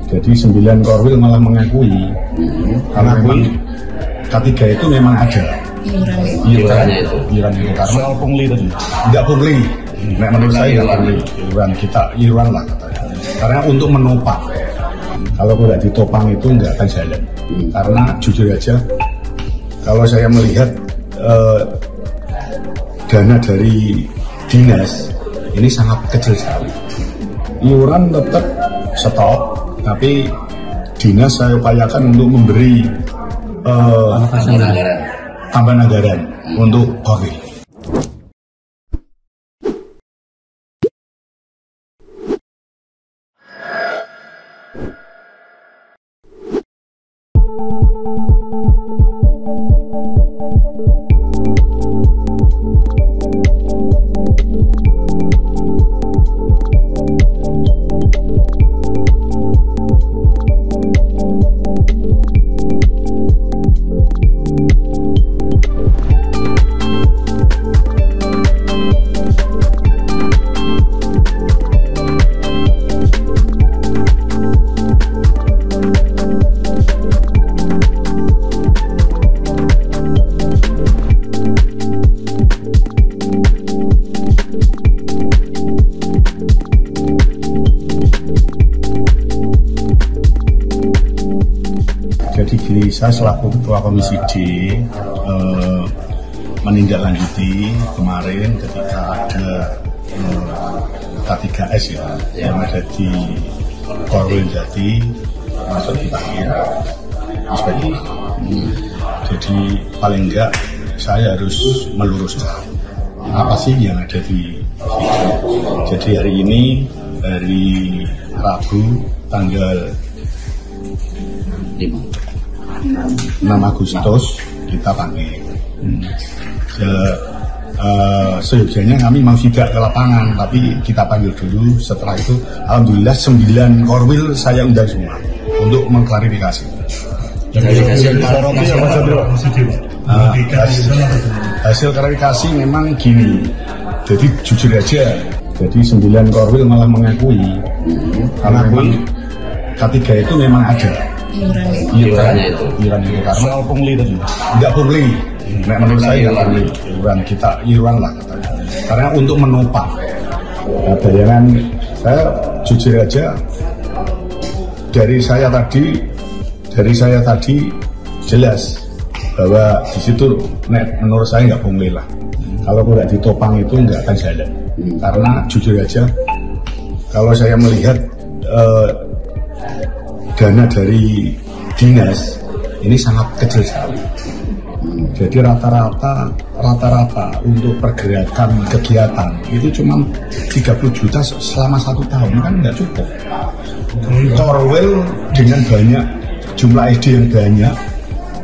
Jadi 9 Korwil malah mengakui karena memang K3 itu memang ada iuran itu karena soal pungli tadi tidak pungli. Menurut saya tidak pungli, iuran lah katanya. Karena untuk menopang, kalau tidak ditopang itu nggak akan jalan. Karena jujur aja, kalau saya melihat dana dari dinas ini sangat kecil sekali. Iuran tetap stop, tapi dinas saya upayakan untuk memberi tambahan anggaran untuk Korwil. Jadi saya selaku Ketua Komisi D menindaklanjuti kemarin ketika ada K3S yang ada di Korwil Jati masuk dipanggil inspektur. Jadi paling enggak saya harus meluruskan apa sih yang ada di situ. Jadi hari ini hari Rabu tanggal 6 Agustus kita panggil. Seyogianya kami mau tidak ke lapangan, tapi kita panggil dulu. Setelah itu alhamdulillah 9 Korwil saya undang semua untuk mengklarifikasi. Hasil klarifikasi memang gini. Jadi jujur aja, jadi 9 Korwil malah mengakui karena memang K3 itu memang ada iuran itu karena soal pungli tadi tidak pungli. Menurut saya tidak pungli, iuran lah katanya. Karena untuk menopang, bayangan saya jujur aja dari saya tadi jelas bahwa di situ menurut saya nggak pungli lah. Kalau tidak ditopang itu nggak akan jalan. Karena jujur aja, kalau saya melihat dana dari dinas ini sangat kecil sekali. Jadi rata-rata untuk pergerakan kegiatan itu cuma 30 juta selama 1 tahun, kan nggak cukup. Korwil dengan banyak jumlah SD yang banyak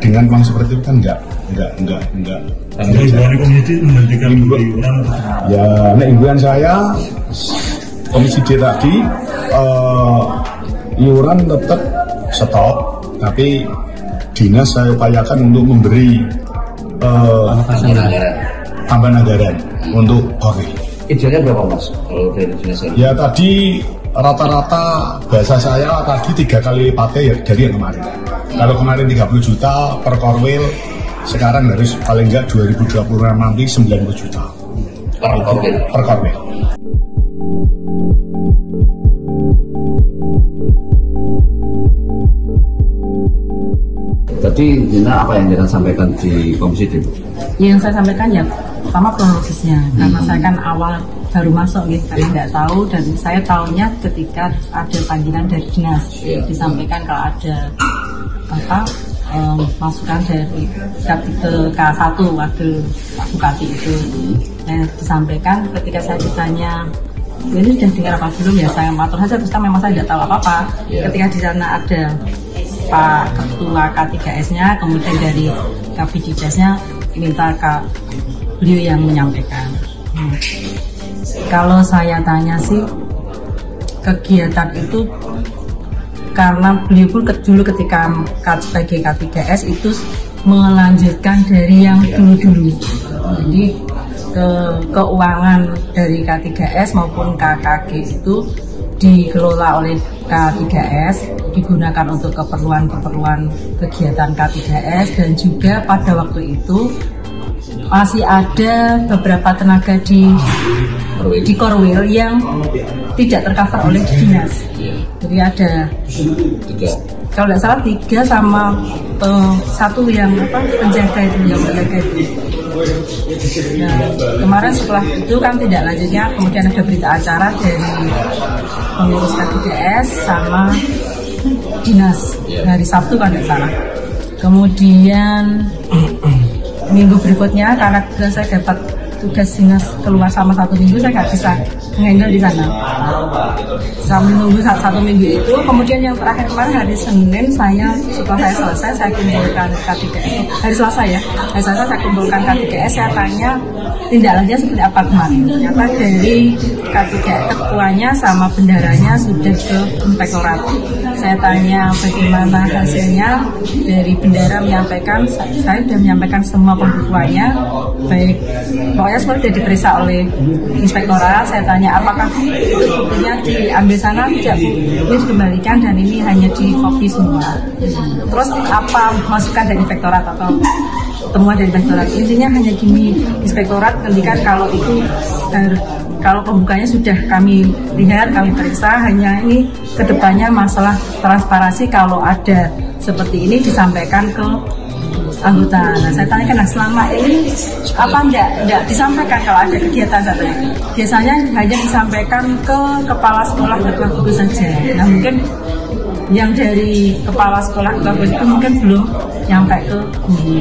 dengan uang seperti itu kan nggak. Ya, imbauan saya Komisi D tadi iuran tetap stop, tapi dinas saya upayakan untuk memberi tambahan anggaran untuk Korwil. Idealnya berapa Mas? Kalau dari dinas? Ya tadi rata-rata bahasa saya tadi 3 kali lipatnya ya dari yang kemarin. Kalau kemarin 30 juta per Korwil, sekarang harus paling enggak 2026 nanti 90 juta per Korwil. Jadi Dina, apa yang kita sampaikan di Komisi D? Yang saya sampaikan ya pertama kronologisnya, karena saya kan awal baru masuk gitu, karena nggak tahu, dan saya tahunya ketika ada panggilan dari dinas, disampaikan kalau ada masukan dari K1 waktu Pak Bupati itu, disampaikan ketika saya ditanya ini sudah dengar apa belum, ya saya matur saja, terus memang saya tidak tahu apa-apa. Ketika di sana ada Pak Ketua K3S-nya, kemudian dari Kabididasnya minta ke beliau yang menyampaikan. Kalau saya tanya sih, kegiatan itu karena beliau pun dulu ketika sebagai K3S itu melanjutkan dari yang dulu-dulu. Jadi keuangan dari K3S maupun KKG itu dikelola oleh K3S, digunakan untuk keperluan kegiatan K3S, dan juga pada waktu itu masih ada beberapa tenaga di Korwil yang tidak tercover oleh dinas. Jadi ada kalau tidak salah 3 sama 1 yang penjaga itu. Nah, kemarin setelah itu kan tidak lanjutnya, kemudian ada berita acara dari pengurus K3S sama dinas hari Sabtu kan tidak salah. Kemudian minggu berikutnya karena saya dapat tugas dinas keluar sama 1 minggu, saya nggak bisa handle di sana. Sambil nunggu 1 minggu itu, kemudian yang terakhir kemarin hari Senin, setelah saya selesai, saya kumpulkan K3S. Hari Selasa saya kumpulkan K3S, saya tanya tindak lanjutnya seperti apa kemarin. Ternyata dari K3S ketuanya sama bendaranya sudah ke inspektorat. Saya tanya bagaimana hasilnya, dari bendara menyampaikan, saya sudah menyampaikan semua pembukuannya, baik pokoknya semua sudah diperiksa oleh inspektorat. Saya tanya apakah itu buktinya diambil sana, tidak, ini dikembalikan dan ini hanya di copy semua. Terus apa masukan dari inspektorat atau temuan dari inspektorat? Intinya hanya gini, inspektorat ngendikan kalau itu kalau pembukanya sudah kami lihat, kami periksa, hanya ini kedepannya masalah transparansi, kalau ada seperti ini disampaikan ke anggota. Nah, saya tanyakan, selama ini apa enggak disampaikan kalau ada kegiatan katanya? Biasanya hanya disampaikan ke kepala sekolah, ketua gugus saja. Nah, mungkin yang dari kepala sekolah, ketua gugus itu mungkin belum nyampe ke guru.